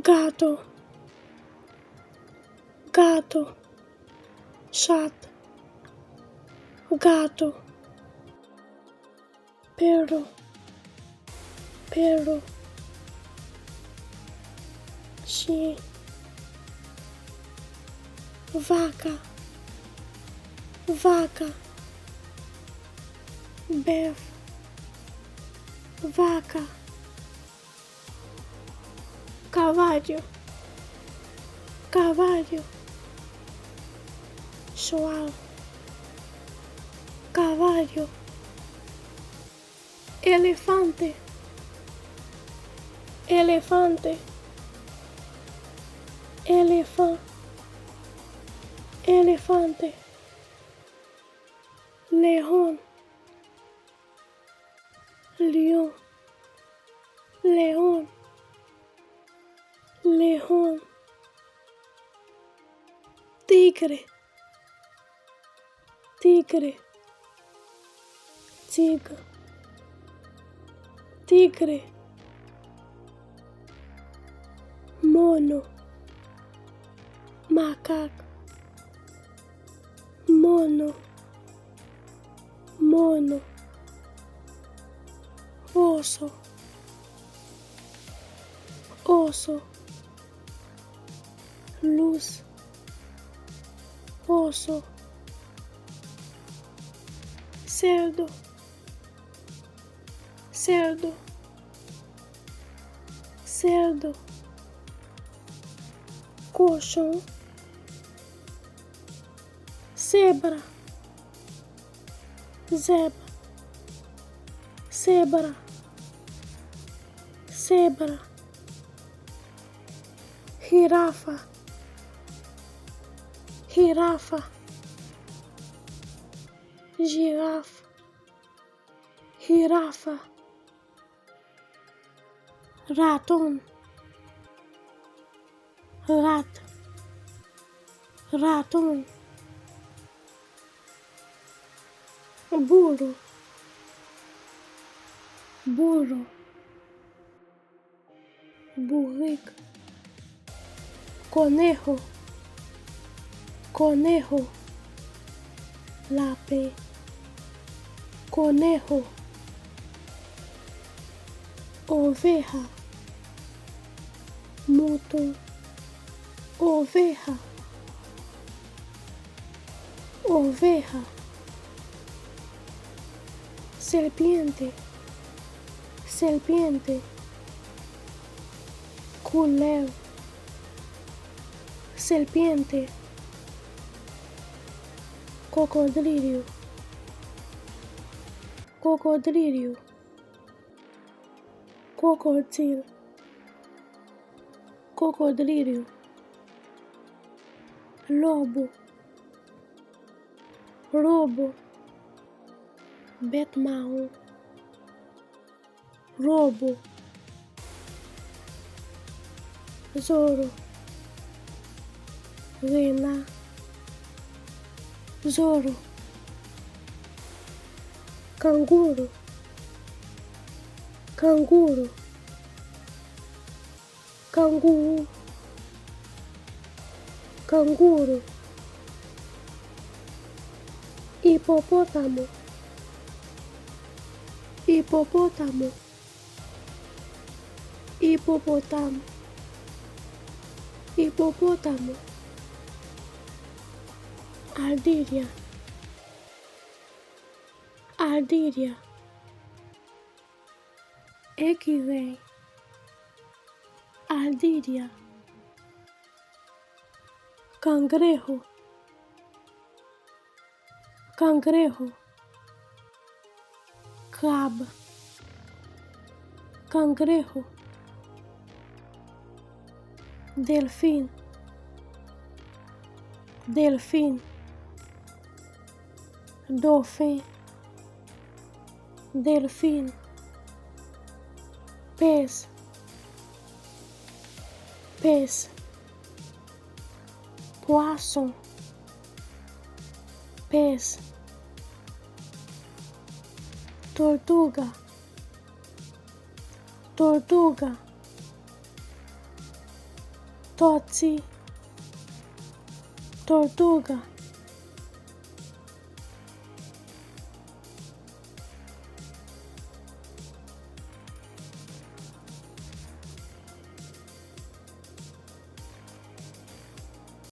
gato, gato, chat, gato, perro, perro, chien, vaca, vaca, bœuf, vaca, cavallo, cavallo, cheval, cavallo, elefante, elefante, elefante, elefante, león, león, león, león, tigre, tigre, tigre, tigre, mono, macaco, mono, mono, oso, oso, luz, oso, cerdo, cerdo, cerdo, colchão, zebra, zebra, zebra, zebra, girafa, girafa, girafa, girafa, ratón, rato, ratón, burro, burro, burrico, conejo, conejo, lápiz, conejo, oveja, moto, oveja, oveja, serpiente, serpiente, culebra, serpiente, cocodrilo, cocodrilo, crocodilo, cocodrilo, lobo, lobo, Batman, lobo, Zorro, Rena, Zorro, canguru, canguru, canguru, canguru, hipopótamo, hipopótamo, hipopótamo, hipopótamo, ardilla, ardilla, X-ray, ardilla, cangrejo, cangrejo, crab, cangrejo, delfín, delfín, dolfín, delfín, pez, pez, poisson, pez, tortuga, tortuga, Toci. Tortuga.